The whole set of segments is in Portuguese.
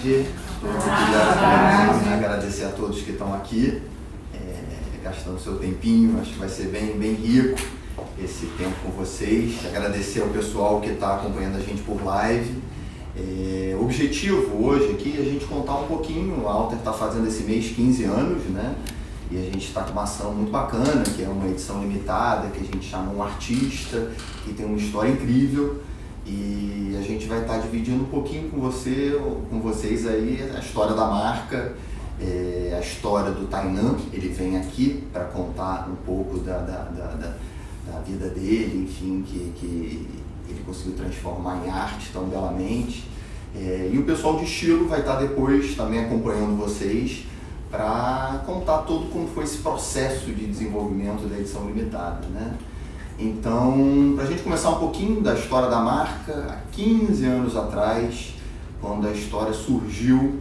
tarde. Eu queria agradecer a todos que estão aqui, gastando seu tempinho. Acho que vai ser bem rico esse tempo com vocês. Agradecer ao pessoal que está acompanhando a gente por live. O objetivo hoje aqui é a gente contar um pouquinho. A Alter está fazendo esse mês 15 anos, né? E a gente está com uma ação muito bacana, que é uma edição limitada, que a gente chama um artista, que tem uma história incrível. E a gente vai estar dividindo um pouquinho com vocês aí a história da marca, a história do Tainan. Ele vem aqui para contar um pouco da vida dele, enfim, que ele conseguiu transformar em arte tão belamente. E o pessoal de estilo vai estar depois também acompanhando vocês para contar todo como foi esse processo de desenvolvimento da edição limitada, né? Então, para a gente começar um pouquinho da história da marca, há 15 anos atrás, quando a história surgiu,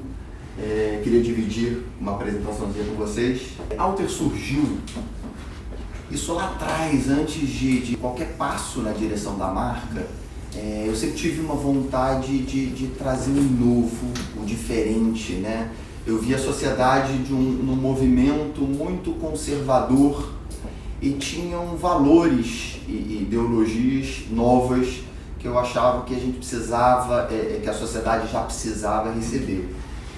queria dividir uma apresentaçãozinha com vocês. A Alter surgiu, isso lá atrás, antes de qualquer passo na direção da marca, eu sempre tive uma vontade de trazer um novo, um diferente, né? Eu vi a sociedade num movimento muito conservador, e tinham valores e ideologias novas que eu achava que a gente precisava, que a sociedade já precisava receber.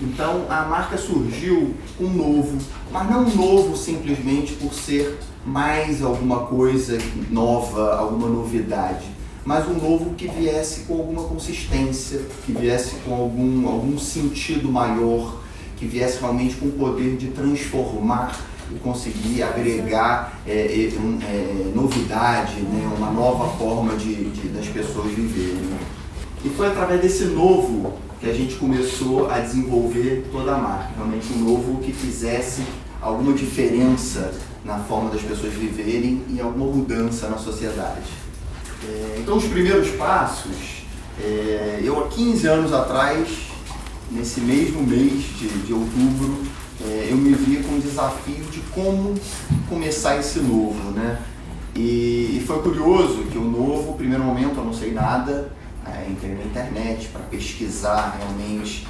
Então a marca surgiu com um novo, mas não novo simplesmente por ser mais alguma coisa nova, alguma novidade, mas um novo que viesse com alguma consistência, que viesse com algum sentido maior, que viesse realmente com o poder de transformar e conseguir agregar novidade, né? Uma nova forma das pessoas viverem. E foi através desse novo que a gente começou a desenvolver toda a marca, realmente um novo que fizesse alguma diferença na forma das pessoas viverem e alguma mudança na sociedade. Então os primeiros passos, eu há 15 anos atrás, nesse mesmo mês de outubro, eu me via com o desafio de como começar esse novo, né? E foi curioso que o novo, no primeiro momento eu não sei nada, entrei na internet para pesquisar realmente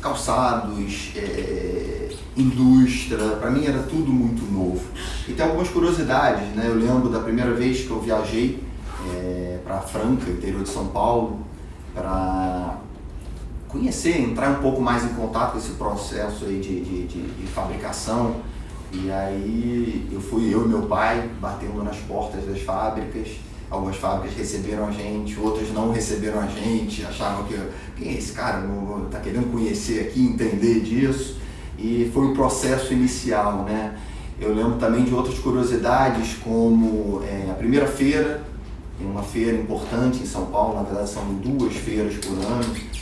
calçados, indústria, para mim era tudo muito novo. E tem algumas curiosidades, né? Eu lembro da primeira vez que eu viajei para Franca, interior de São Paulo, para conhecer, entrar um pouco mais em contato com esse processo aí de fabricação. E aí eu e meu pai batendo nas portas das fábricas. Algumas fábricas receberam a gente, outras não receberam a gente, achavam que quem é esse cara, não está querendo conhecer aqui, entender disso. E foi um processo inicial, né? Eu lembro também de outras curiosidades, como a primeira feira, uma feira importante em São Paulo, na verdade são 2 feiras por ano,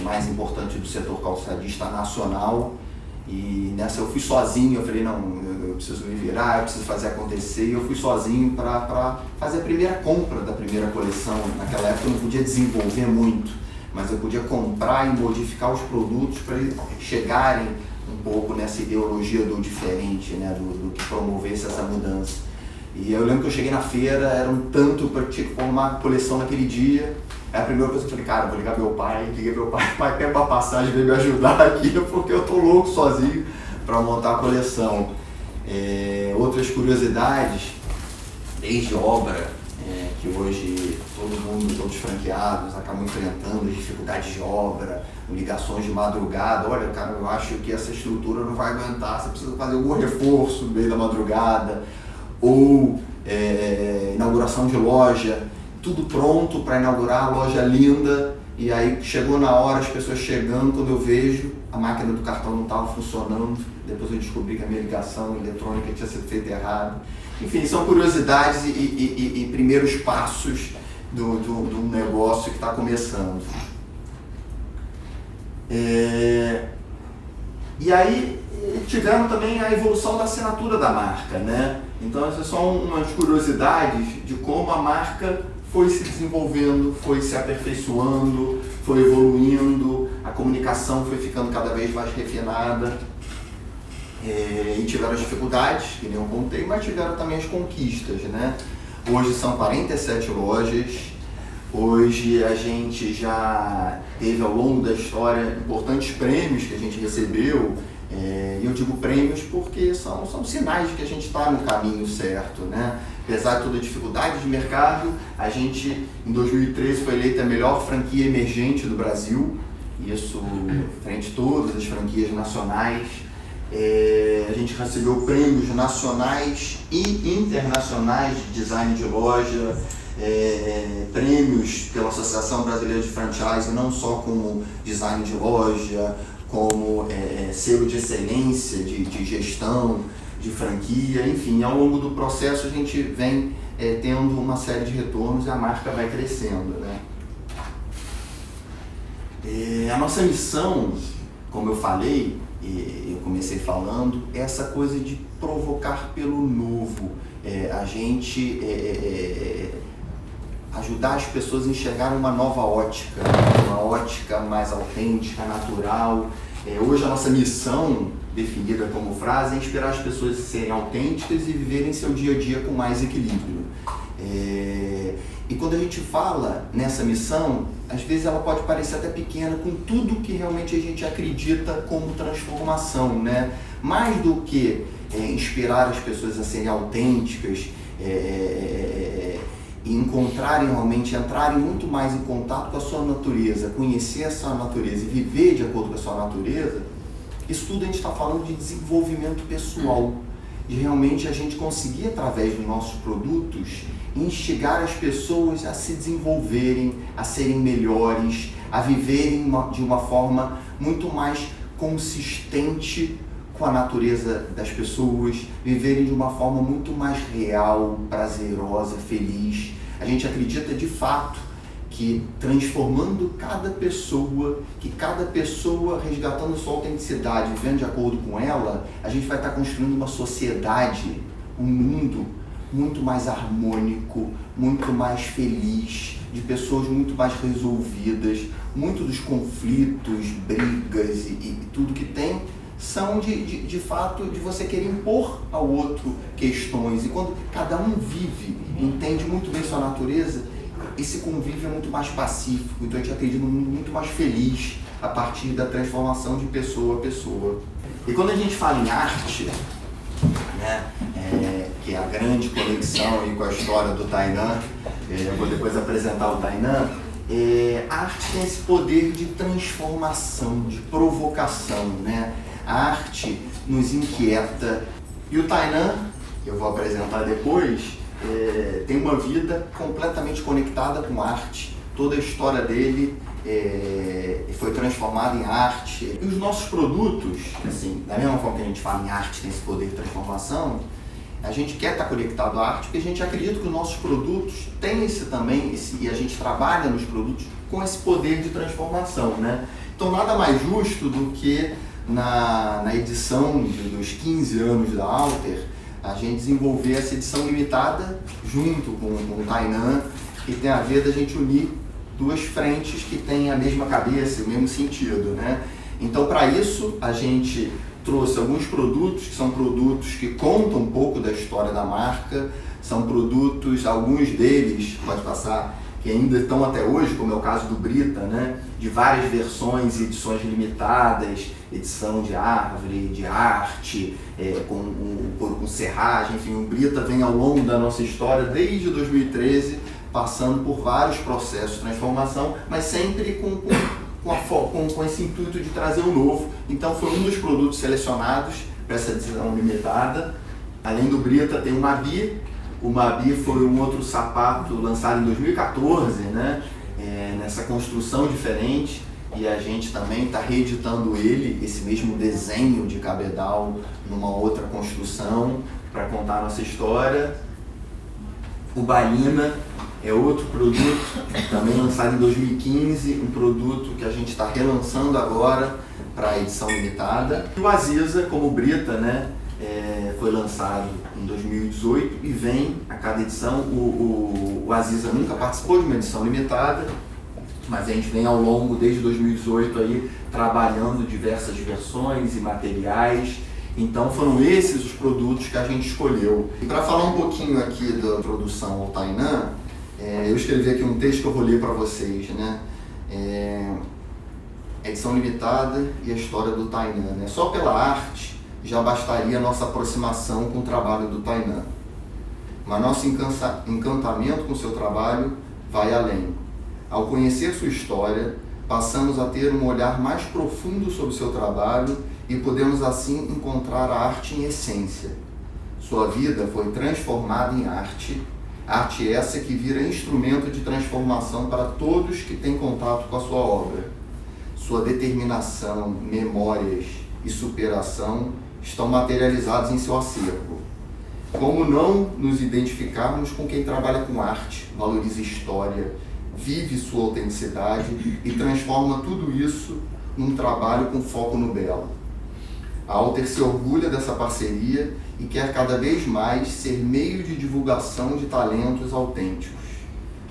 mais importante do setor calçadista nacional. E nessa eu fui sozinho, eu falei, não, eu preciso me virar, eu preciso fazer acontecer, e eu fui sozinho para fazer a primeira compra da primeira coleção. Naquela época eu não podia desenvolver muito, mas eu podia comprar e modificar os produtos para eles chegarem um pouco nessa ideologia do diferente, né, do que promovesse essa mudança. E eu lembro que eu cheguei na feira, era um tanto para tinha que formar uma coleção naquele dia. Aí a primeira coisa que eu falei, cara, vou ligar meu pai, liguei meu pai, pai, pega uma passagem, vem me ajudar aqui, porque eu tô louco sozinho para montar a coleção. Outras curiosidades, desde obra, que hoje todos franqueados acabam enfrentando as dificuldades de obra, ligações de madrugada. Olha, cara, eu acho que essa estrutura não vai aguentar, você precisa fazer algum reforço no meio da madrugada, ou inauguração de loja, tudo pronto para inaugurar, a loja linda, e aí chegou na hora, as pessoas chegando, quando eu vejo, a máquina do cartão não estava funcionando, depois eu descobri que a minha ligação eletrônica tinha sido feita errado. Enfim, são curiosidades e primeiros passos de um negócio que está começando. E aí tivemos também a evolução da assinatura da marca, né? Então essas são umas curiosidades de como a marca foi se desenvolvendo, foi se aperfeiçoando, foi evoluindo, a comunicação foi ficando cada vez mais refinada. E tiveram as dificuldades, que nem eu contei, mas tiveram também as conquistas, né? Hoje são 47 lojas, Hoje a gente já teve ao longo da história importantes prêmios que a gente recebeu, e eu digo prêmios porque são sinais de que a gente está no caminho certo, né? Apesar de toda a dificuldade de mercado, a gente em 2013 foi eleita a melhor franquia emergente do Brasil, isso frente a todas as franquias nacionais. A gente recebeu prêmios nacionais e internacionais de design de loja, prêmios pela Associação Brasileira de Franchise, não só como design de loja, como selo de excelência de gestão, de franquia, enfim, ao longo do processo a gente vem tendo uma série de retornos e a marca vai crescendo, né? A nossa missão, como eu falei, eu comecei falando, é essa coisa de provocar pelo novo, a gente ajudar as pessoas a enxergar uma nova ótica, uma ótica mais autêntica, natural. Hoje a nossa missão, definida como frase, é inspirar as pessoas a serem autênticas e viverem seu dia a dia com mais equilíbrio. E quando a gente fala nessa missão, às vezes ela pode parecer até pequena com tudo que realmente a gente acredita como transformação, né? Mais do que inspirar as pessoas a serem autênticas, e encontrarem realmente, entrarem muito mais em contato com a sua natureza, conhecer a sua natureza e viver de acordo com a sua natureza, isso tudo a gente está falando de desenvolvimento pessoal, de realmente a gente conseguir, através dos nossos produtos, instigar as pessoas a se desenvolverem, a serem melhores, a viverem de uma forma muito mais consistente com a natureza das pessoas, viverem de uma forma muito mais real, prazerosa, feliz. A gente acredita de fato que transformando cada pessoa, resgatando sua autenticidade, vivendo de acordo com ela, a gente vai estar construindo uma sociedade, um mundo muito mais harmônico, muito mais feliz, de pessoas muito mais resolvidas. Muito dos conflitos, brigas e tudo que tem são de fato de você querer impor ao outro questões. E quando cada um vive, entende muito bem sua natureza, esse convívio é muito mais pacífico. Então a gente acredita num mundo muito mais feliz a partir da transformação de pessoa a pessoa. E quando a gente fala em arte, né, que é a grande conexão aí com a história do Tainan, eu vou depois apresentar o Tainan, a arte tem esse poder de transformação, de provocação, né? A arte nos inquieta. E o Tainan, que eu vou apresentar depois, tem uma vida completamente conectada com arte. Toda a história dele foi transformada em arte. E os nossos produtos, assim, da mesma forma que a gente fala em arte, tem esse poder de transformação, a gente quer estar conectado à arte porque a gente acredita que os nossos produtos têm e a gente trabalha nos produtos com esse poder de transformação, né? Então nada mais justo do que na edição dos 15 anos da Alter, a gente desenvolver essa edição limitada junto com o Tainan, que tem a ver da gente unir duas frentes que têm a mesma cabeça, o mesmo sentido, né? Então, para isso, a gente trouxe alguns produtos que são produtos que contam um pouco da história da marca, são produtos, alguns deles, pode passar, que ainda estão até hoje, como é o caso do Brita, né? De várias versões e edições limitadas, edição de árvore, de arte, com serragem, enfim, o Brita vem ao longo da nossa história, desde 2013, passando por vários processos de transformação, mas sempre com esse intuito de trazer o novo. Então foi um dos produtos selecionados para essa edição limitada. Além do Brita tem o Mabi. O Mabi foi um outro sapato lançado em 2014, né? Nessa construção diferente, e a gente também está reeditando esse mesmo desenho de cabedal numa outra construção para contar a nossa história. O Balina é outro produto, também lançado em 2015, um produto que a gente está relançando agora para a edição limitada. E o Aziza, como o Brita, né, foi lançado em 2018 e vem a cada edição. O Aziza nunca participou de uma edição limitada, mas a gente vem ao longo, desde 2018, aí, trabalhando diversas versões e materiais. Então foram esses os produtos que a gente escolheu. E para falar um pouquinho aqui da produção ao Tainan, Eu escrevi aqui um texto que eu vou ler para vocês, né? Edição limitada e a história do Tainan, né? Só pela arte já bastaria a nossa aproximação com o trabalho do Tainan. Mas nosso encantamento com seu trabalho vai além. Ao conhecer sua história, passamos a ter um olhar mais profundo sobre seu trabalho e podemos assim encontrar a arte em essência. Sua vida foi transformada em arte, arte essa que vira instrumento de transformação para todos que têm contato com a sua obra. Sua determinação, memórias e superação estão materializados em seu acervo. Como não nos identificarmos com quem trabalha com arte, valoriza história, vive sua autenticidade e transforma tudo isso num trabalho com foco no belo. A Alter se orgulha dessa parceria e quer cada vez mais ser meio de divulgação de talentos autênticos.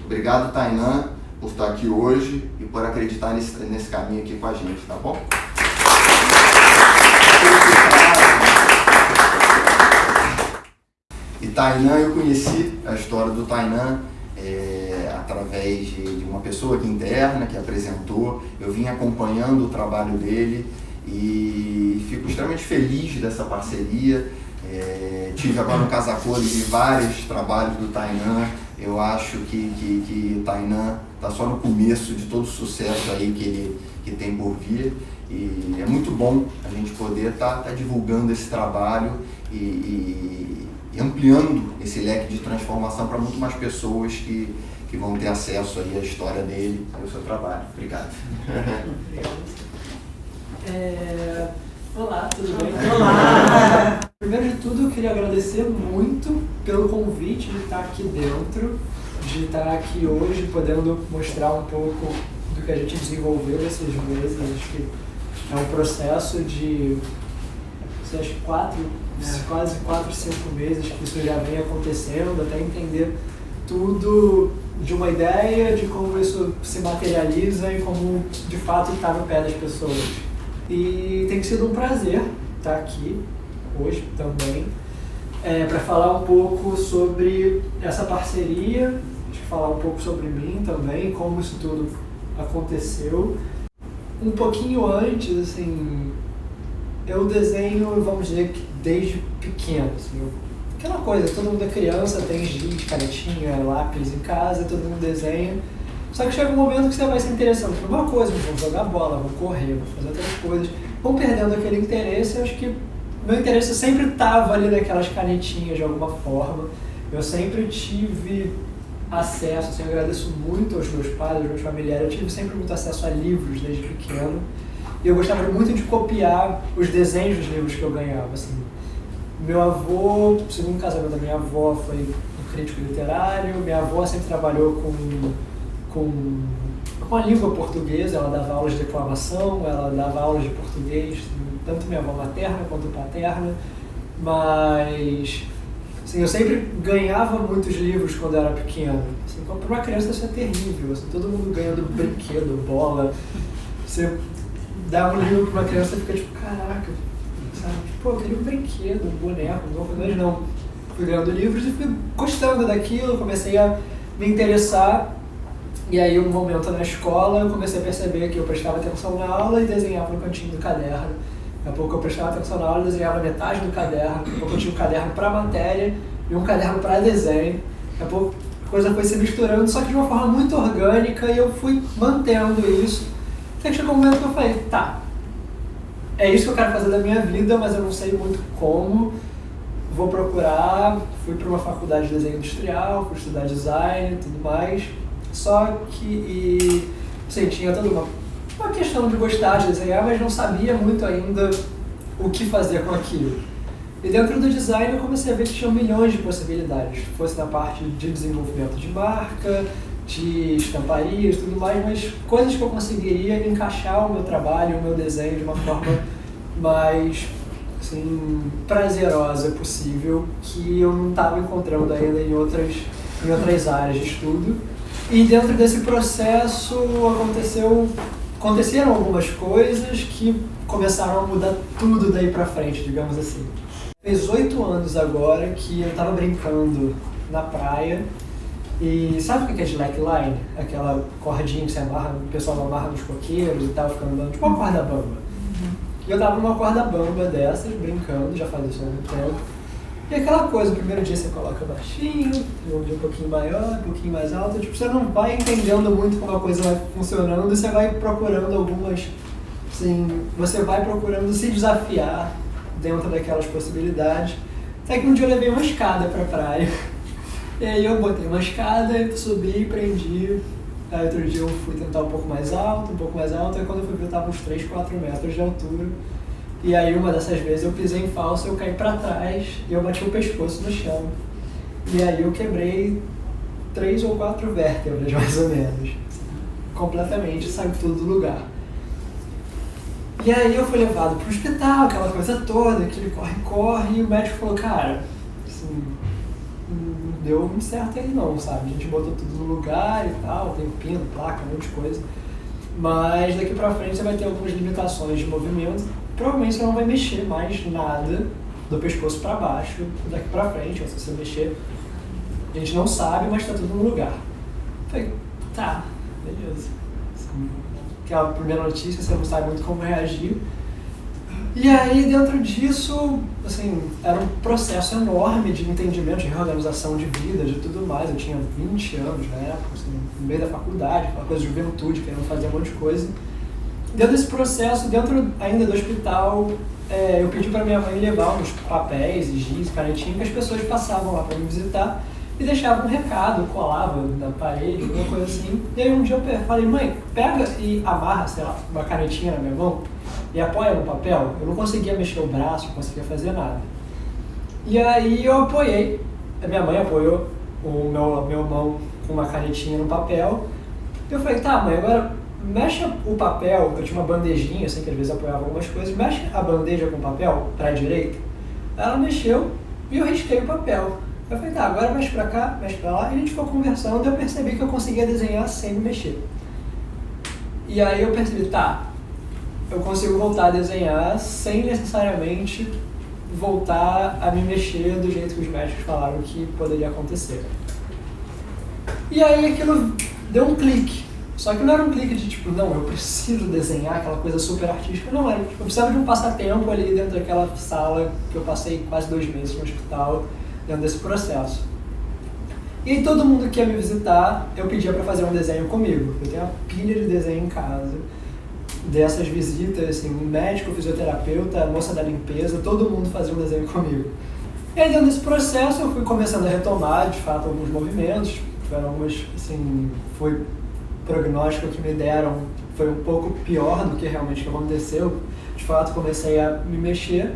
Obrigado, Tainan, por estar aqui hoje e por acreditar nesse caminho aqui com a gente, tá bom? E Tainan, eu conheci a história do Tainan através de uma pessoa aqui interna que apresentou. Eu vim acompanhando o trabalho dele e fico extremamente feliz dessa parceria. Tive agora no Casacores de vários trabalhos do Tainan. Eu acho que o Tainan está só no começo de todo o sucesso aí que tem por vir. E é muito bom a gente poder tá divulgando esse trabalho e ampliando esse leque de transformação para muito mais pessoas que vão ter acesso aí à história dele e ao seu trabalho. Obrigado. Olá, tudo bem? Olá! Primeiro de tudo, eu queria agradecer muito pelo convite de estar aqui dentro, de estar aqui hoje, podendo mostrar um pouco do que a gente desenvolveu nesses meses. Acho que é um processo de, acho que quase 4, 5 meses que isso já vem acontecendo, até entender tudo de uma ideia, de como isso se materializa e como de fato está no pé das pessoas. E tem sido um prazer estar aqui hoje também, para falar um pouco sobre essa parceria, acho que falar um pouco sobre mim também, como isso tudo aconteceu. Um pouquinho antes, assim, eu desenho, vamos dizer, que desde pequeno, assim, aquela coisa, todo mundo é criança, tem giz, canetinha, lápis em casa, todo mundo desenha. Só que chega um momento que você vai se interessando por uma coisa, vão jogar bola, vão correr, vão fazer outras coisas, vão perdendo aquele interesse. Eu acho que meu interesse sempre estava ali naquelas canetinhas de alguma forma. Eu sempre tive acesso, assim, eu agradeço muito aos meus pais, aos meus familiares, eu tive sempre muito acesso a livros desde pequeno. E eu gostava muito de copiar os desenhos dos livros que eu ganhava, assim. Meu avô, o segundo casamento da minha avó, foi um crítico literário. Minha avó sempre trabalhou com a língua portuguesa, ela dava aulas de declamação, ela dava aulas de português, tanto minha avó materna quanto paterna, mas assim, eu sempre ganhava muitos livros quando eu era pequeno. Assim, para uma criança isso é terrível, assim, todo mundo ganhando brinquedo, bola. Você dá um livro para uma criança e fica tipo, caraca, sabe? Pô, eu queria um brinquedo, um boneco, mas não. Fui ganhando livros e fui gostando daquilo, comecei a me interessar. E aí, um momento na escola, eu comecei a perceber que eu prestava atenção na aula e desenhava no cantinho do caderno. Daqui a pouco eu prestava atenção na aula e desenhava metade do caderno. Daqui a pouco eu tinha um caderno para matéria e um caderno para desenho. Daqui a pouco a coisa foi se misturando, só que de uma forma muito orgânica, e eu fui mantendo isso. Até que chegou um momento que eu falei, tá, é isso que eu quero fazer da minha vida, mas eu não sei muito como. Vou procurar, fui para uma faculdade de desenho industrial, fui estudar design e tudo mais. Só que, assim, tinha toda uma questão de gostar de desenhar, mas não sabia muito ainda o que fazer com aquilo. E dentro do design eu comecei a ver que tinha milhões de possibilidades, fosse na parte de desenvolvimento de marca, de estamparias e tudo mais, mas coisas que eu conseguiria encaixar o meu trabalho, o meu desenho de uma forma mais, assim, prazerosa possível, que eu não estava encontrando ainda em outras áreas de estudo. E dentro desse processo aconteceram algumas coisas que começaram a mudar tudo daí pra frente, digamos assim. Fez 8 anos agora que eu estava brincando na praia E sabe o que é slackline? Aquela cordinha que você amarra, o pessoal amarra nos coqueiros e tal, ficando andando, tipo uma corda bamba. E eu tava numa corda bamba dessas, brincando, já faz isso há muito tempo. E aquela coisa, o primeiro dia você coloca baixinho, um dia um pouquinho maior, um pouquinho mais alto, tipo, você não vai entendendo muito como a coisa vai funcionando, você vai procurando algumas, assim, você vai procurando se desafiar dentro daquelas possibilidades. Até que um dia eu levei uma escada pra praia, e aí eu botei uma escada, subi, prendi, aí outro dia eu fui tentar um pouco mais alto, e quando eu fui ver eu tava uns 3, 4 metros de altura. E aí uma dessas vezes eu pisei em falso, eu caí pra trás e eu bati o pescoço no chão. E aí eu quebrei 3 ou 4 vértebras, mais ou menos. Completamente, saiu tudo do lugar. E aí eu fui levado pro hospital, aquela coisa toda, aquele corre-corre, e o médico falou, cara, assim, não deu muito certo aí não, sabe? A gente botou tudo no lugar e tal, tem pino, placa, um monte de coisa. Mas daqui pra frente você vai ter algumas limitações de movimento. Provavelmente você não vai mexer mais nada do pescoço para baixo daqui para frente, ou se você mexer, a gente não sabe, mas está tudo no lugar. Falei, tá, beleza. Aquela primeira notícia, você não sabe muito como reagir. E aí, dentro disso, assim, era um processo enorme de entendimento, de reorganização de vida, de tudo mais. Eu tinha 20 anos na época, assim, no meio da faculdade, aquela coisa de juventude, querendo fazer um monte de coisa. Dentro desse processo, dentro ainda do hospital, eu pedi para minha mãe levar uns papéis, giz, canetinha, que as pessoas passavam lá para me visitar e deixavam um recado, colava na parede, alguma coisa assim. E aí um dia eu falei, mãe, pega e amarra, sei lá, uma canetinha na minha mão e apoia no papel. Eu não conseguia mexer o braço, não conseguia fazer nada. E aí eu apoiei, a minha mãe apoiou o meu mão com uma canetinha no papel. Eu falei, tá mãe, agora mexe o papel, eu tinha uma bandejinha, assim, que às vezes apoiava algumas coisas, mexe a bandeja com o papel para a direita. Ela mexeu e eu risquei o papel. Eu falei, tá, agora mexe pra cá, mexe pra lá, e a gente ficou conversando e eu percebi que eu conseguia desenhar sem me mexer. E aí eu percebi, tá, eu consigo voltar a desenhar sem necessariamente voltar a me mexer do jeito que os médicos falaram que poderia acontecer. E aí aquilo deu um clique. Só que não era um clique de tipo, não, eu preciso desenhar aquela coisa super artística, não era. Tipo, eu precisava de um passatempo ali dentro daquela sala que eu passei quase 2 meses no hospital, dentro desse processo. E aí todo mundo que ia me visitar, eu pedia para fazer um desenho comigo. Eu tenho uma pilha de desenho em casa, dessas visitas, assim, médico, fisioterapeuta, moça da limpeza, todo mundo fazia um desenho comigo. E aí dentro desse processo eu fui começando a retomar, de fato, alguns movimentos, tiveram algumas, assim, foi prognóstico que me deram foi um pouco pior do que realmente aconteceu. De fato, comecei a me mexer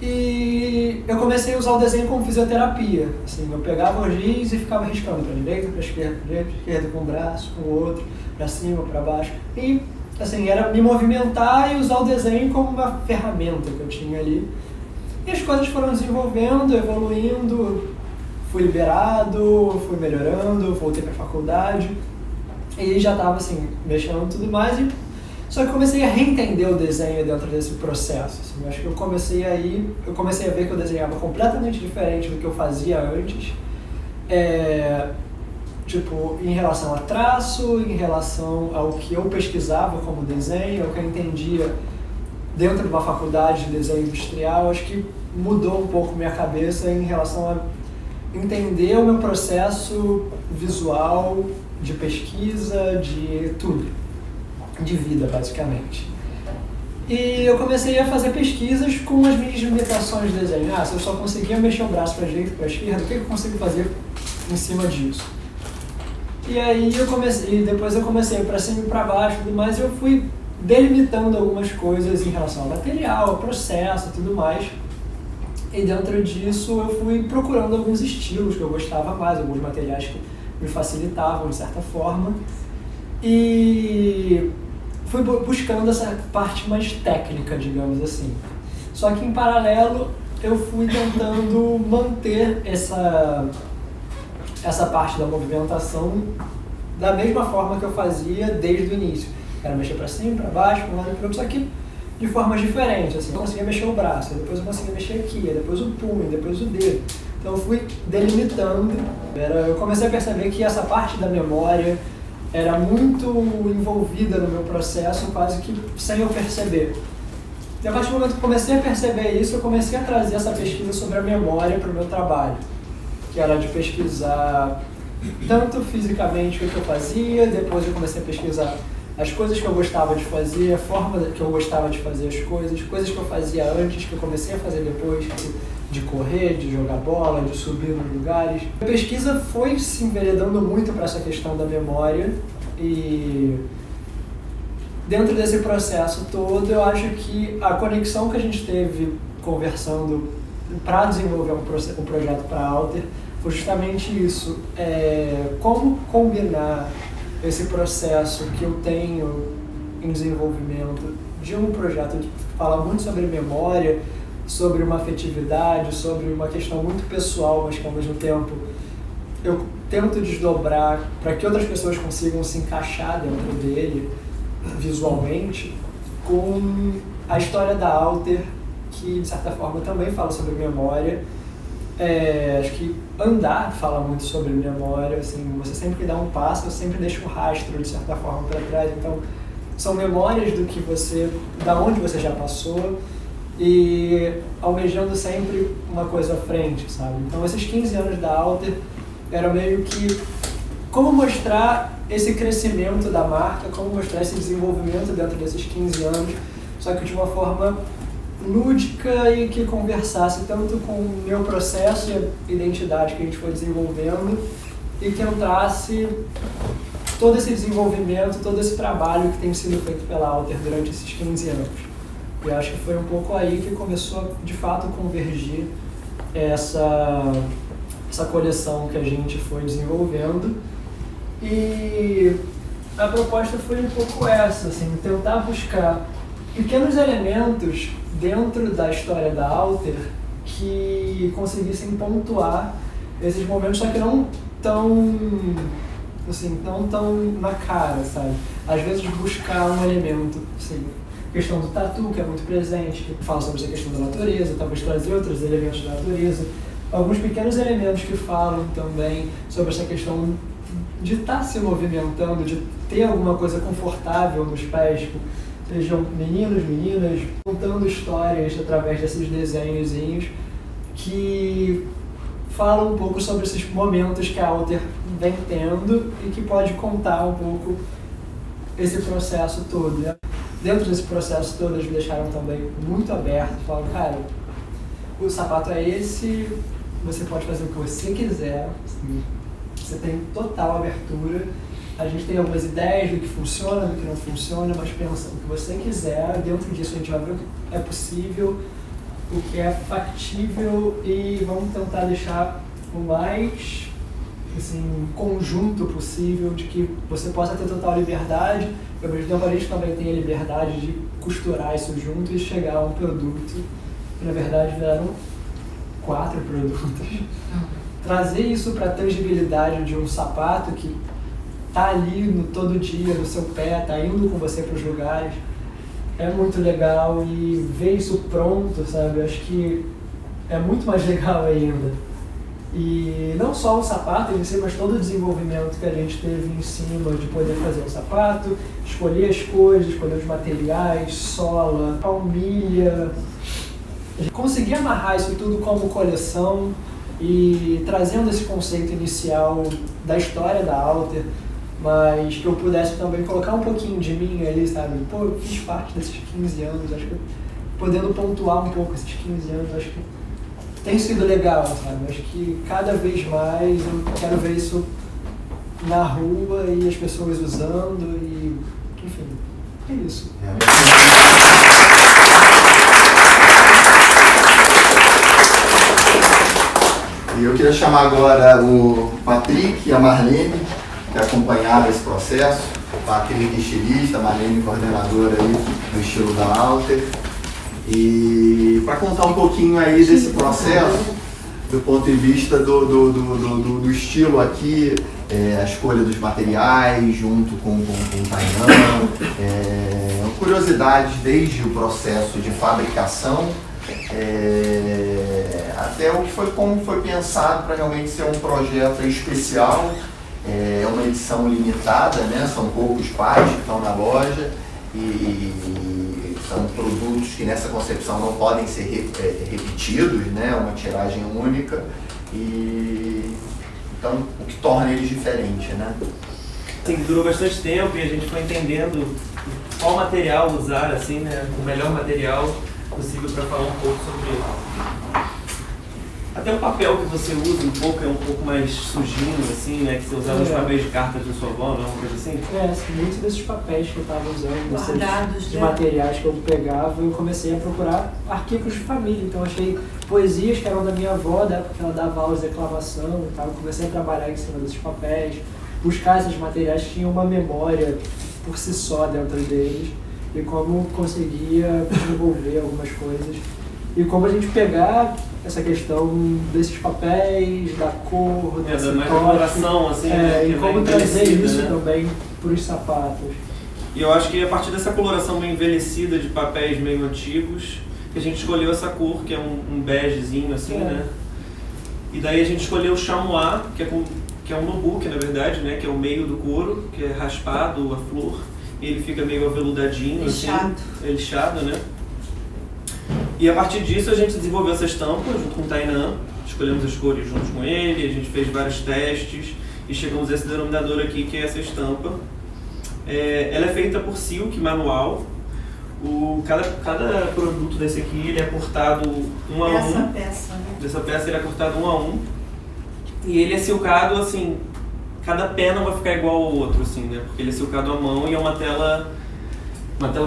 e eu comecei a usar o desenho como fisioterapia. Assim, eu pegava o giz e ficava riscando para direita, para esquerda com um braço, com o outro, para cima, para baixo. E assim, era me movimentar e usar o desenho como uma ferramenta que eu tinha ali. E as coisas foram desenvolvendo, evoluindo, fui liberado, fui melhorando, voltei para a faculdade. E já estava assim, mexendo tudo mais, só que comecei a reentender o desenho dentro desse processo. Assim, acho que eu comecei a ver que eu desenhava completamente diferente do que eu fazia antes. Tipo, em relação a traço, em relação ao que eu pesquisava como desenho, ao que eu entendia dentro de uma faculdade de desenho industrial, acho que mudou um pouco minha cabeça em relação a entender o meu processo visual, de pesquisa, de tudo, de vida basicamente. E eu comecei a fazer pesquisas com as minhas limitações de desenho. Se eu só conseguia mexer o braço para a direita e para a esquerda, o que eu consigo fazer em cima disso? E aí depois eu comecei para cima e para baixo e tudo mais, e eu fui delimitando algumas coisas em relação ao material, ao processo e tudo mais. E dentro disso eu fui procurando alguns estilos que eu gostava mais, alguns materiais que me facilitavam de certa forma, e fui buscando essa parte mais técnica, digamos assim. Só que em paralelo eu fui tentando manter essa parte da movimentação da mesma forma que eu fazia desde o início. Era mexer para cima, para baixo, para um lado e para o outro, só que de formas diferentes. Assim, eu conseguia mexer o braço, depois eu conseguia mexer aqui, depois o punho, depois o dedo. Então eu fui delimitando. Eu comecei a perceber que essa parte da memória era muito envolvida no meu processo, quase que sem eu perceber. E a partir do momento que eu comecei a perceber isso, eu comecei a trazer essa pesquisa sobre a memória para o meu trabalho, que era de pesquisar tanto fisicamente o que eu fazia, depois eu comecei a pesquisar as coisas que eu gostava de fazer, a forma que eu gostava de fazer as coisas que eu fazia antes, que eu comecei a fazer depois, de correr, de jogar bola, de subir nos lugares. A pesquisa foi se enveredando muito para essa questão da memória e dentro desse processo todo eu acho que a conexão que a gente teve conversando para desenvolver um projeto para a Alter foi justamente isso, como combinar esse processo que eu tenho em desenvolvimento de um projeto que fala muito sobre memória, sobre uma afetividade, sobre uma questão muito pessoal, mas que ao mesmo tempo eu tento desdobrar para que outras pessoas consigam se encaixar dentro dele visualmente, com a história da Alter, que de certa forma também fala sobre memória. Acho que andar fala muito sobre memória, assim, você sempre dá um passo, você sempre deixa um rastro de certa forma para trás, então são memórias da onde você já passou e almejando sempre uma coisa à frente, sabe? Então esses 15 anos da Alter era meio que como mostrar esse crescimento da marca, como mostrar esse desenvolvimento dentro desses 15 anos, só que de uma forma lúdica e que conversasse tanto com o meu processo e a identidade que a gente foi desenvolvendo e que entrasse todo esse desenvolvimento, todo esse trabalho que tem sido feito pela Alter durante esses 15 anos. E acho que foi um pouco aí que começou de fato a convergir essa coleção que a gente foi desenvolvendo. E a proposta foi um pouco essa, assim, tentar buscar pequenos elementos dentro da história da Alter que conseguissem pontuar esses momentos, só que não tão na cara, sabe? Às vezes buscar um elemento, assim, a questão do tatu, que é muito presente, que fala sobre essa questão da natureza, talvez trazer outros elementos da natureza, alguns pequenos elementos que falam também sobre essa questão de estar se movimentando, de ter alguma coisa confortável nos pés, tipo, sejam meninos, meninas, contando histórias através desses desenhozinhos que falam um pouco sobre esses momentos que a Alter vem tendo e que pode contar um pouco esse processo todo, né? Dentro desse processo todo, eles me deixaram também muito aberto, falaram, cara, o sapato é esse, você pode fazer o que você quiser, assim, você tem total abertura. A gente tem algumas ideias do que funciona, do que não funciona, mas pensa o que você quiser, dentro disso a gente vai ver o que é possível, o que é factível e vamos tentar deixar o mais assim, conjunto possível de que você possa ter total liberdade e ao mesmo tempo a gente também tem a liberdade de costurar isso junto e chegar a um produto que na verdade vieram 4 produtos. Trazer isso para a tangibilidade de um sapato que tá ali todo dia no seu pé, tá indo com você para os lugares, é muito legal e ver isso pronto, sabe? Eu acho que é muito mais legal ainda. E não só o sapato em si, mas todo o desenvolvimento que a gente teve em cima de poder fazer o sapato, escolher as cores, escolher os materiais, sola, palmilha, conseguir amarrar isso tudo como coleção e trazendo esse conceito inicial da história da Alter, mas que eu pudesse também colocar um pouquinho de mim ali, sabe? Pô, eu fiz parte desses 15 anos, acho que podendo pontuar um pouco esses 15 anos, acho que tem sido legal, sabe? Acho que cada vez mais eu quero ver isso na rua e as pessoas usando e, enfim, é isso. E eu queria chamar agora o Patrick e a Marlene, que acompanharam esse processo. O Patrick, estilista, a Marlene, coordenadora aí do estilo da Alter. E para contar um pouquinho aí desse processo, do ponto de vista do estilo aqui, a escolha dos materiais junto com o Tainan, curiosidades desde o processo de fabricação, até como foi pensado para realmente ser um projeto especial. É uma edição limitada, né? São poucos pares que estão na loja e são produtos que nessa concepção não podem ser repetidos, né? Uma tiragem única e então o que torna eles diferentes, né? Sim, durou bastante tempo e a gente foi entendendo qual material usar, assim, né? O melhor material possível para falar um pouco sobre até o papel que você usa um pouco é um pouco mais sujinho, assim, né? Que você usava os papéis de cartas da sua avó, não? Uma coisa assim? Muitos desses papéis que eu estava usando, guardados, desses materiais que eu pegava, eu comecei a procurar arquivos de família. Então achei poesias que eram da minha avó, da época que ela dava aulas de declamação e tal. Eu comecei a trabalhar em cima desses papéis, buscar esses materiais que tinham uma memória por si só dentro deles e como conseguia desenvolver algumas coisas. E como a gente pegar essa questão desses papéis, da cor, da coloração, assim, e como trazer isso, né, também para os sapatos. E eu acho que a partir dessa coloração bem envelhecida de papéis meio antigos, que a gente escolheu essa cor, que é um begezinho, assim, né? E daí a gente escolheu o chamois, que é um nubuque, na verdade, né? Que é o meio do couro, que é raspado, a flor. E ele fica meio aveludadinho, lixado. Assim, lixado, né? E a partir disso a gente desenvolveu essa estampa junto com o Tainan, escolhemos as cores juntos com ele, a gente fez vários testes e chegamos a esse denominador aqui, que é essa estampa. Ela é feita por silk manual. Cada produto desse aqui ele é cortado um a um. Essa peça, né? Dessa peça ele é cortado um a um. E ele é silcado assim, cada pé não vai ficar igual ao outro, assim, né? Porque ele é silcado à mão e é uma tela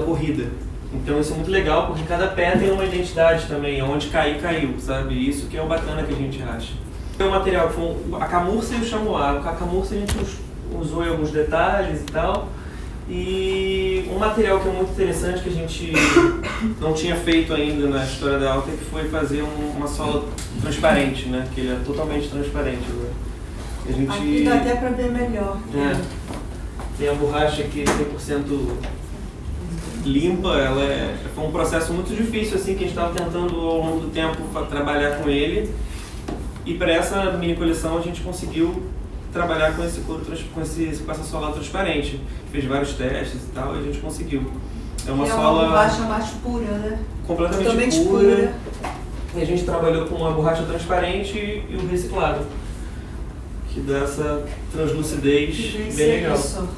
corrida. Então isso é muito legal, porque cada pé tem uma identidade também, onde cair, caiu, sabe? Isso que é o bacana que a gente acha. O material que foi a camurça e o chamois. A camurça a gente usou em alguns detalhes e tal. E um material que é muito interessante, que a gente não tinha feito ainda na história da Alter, que foi fazer uma sola transparente, né? Que ele é totalmente transparente agora. A gente... Aqui dá até para ver melhor. Tem a borracha aqui 100% limpa. Foi um processo muito difícil, assim, que a gente estava tentando ao longo do tempo trabalhar com ele. E para essa mini coleção a gente conseguiu trabalhar com esse couro, com essa sola transparente. Fez vários testes e tal, e a gente conseguiu. É uma sola borracha mais pura, né? Completamente pura. E a gente trabalhou com uma borracha transparente e o reciclado, que dá essa translucidez bem legal. Isso.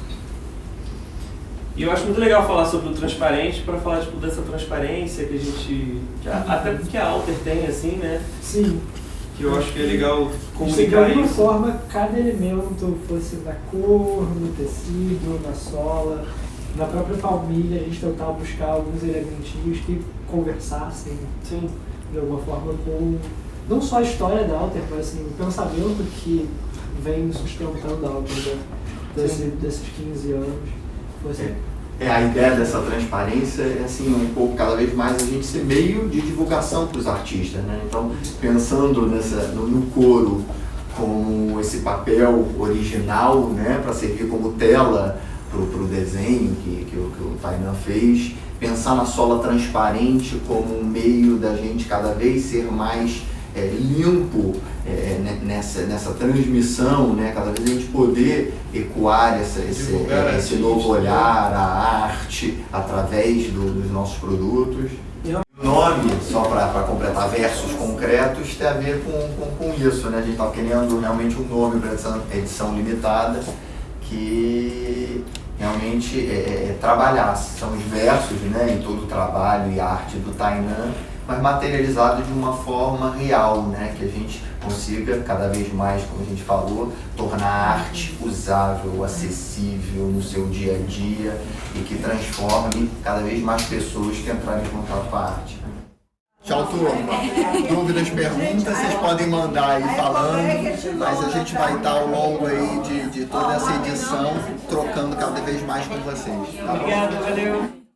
E eu acho muito legal falar sobre o transparente, para falar tipo, dessa transparência que a gente... até porque a Alter tem, assim, né? Sim. Que eu acho que é legal comunicar isso. De alguma forma, cada elemento, fosse na cor, no tecido, na sola, na própria família, a gente tentava buscar alguns elementinhos que conversassem, sim, de alguma forma com não só a história da Alter, mas assim, o pensamento que vem sustentando a Alter desses 15 anos. A ideia dessa transparência é assim, um pouco, cada vez mais a gente ser meio de divulgação para os artistas, né? Então, pensando no couro como esse papel original, né? Para servir como tela para o desenho que o Tainan fez, pensar na sola transparente como um meio da gente cada vez ser mais limpo nessa transmissão, né? Cada vez a gente poder ecoar esse novo olhar, a arte, através dos nossos produtos. O nome, só para completar versos concretos, tem a ver com isso, né? A gente estava querendo realmente um nome para essa edição limitada que realmente trabalhasse. São os versos, né, em todo o trabalho e arte do Tainan, mas materializado de uma forma real, né? Que a gente consiga cada vez mais, como a gente falou, tornar a arte usável, acessível no seu dia a dia e que transforme cada vez mais pessoas que entrarem em contato com a arte. Tchau, turma. Dúvidas, perguntas, vocês podem mandar aí falando, mas a gente vai estar ao longo aí de toda essa edição trocando cada vez mais com vocês. Tá bom? Obrigado, valeu!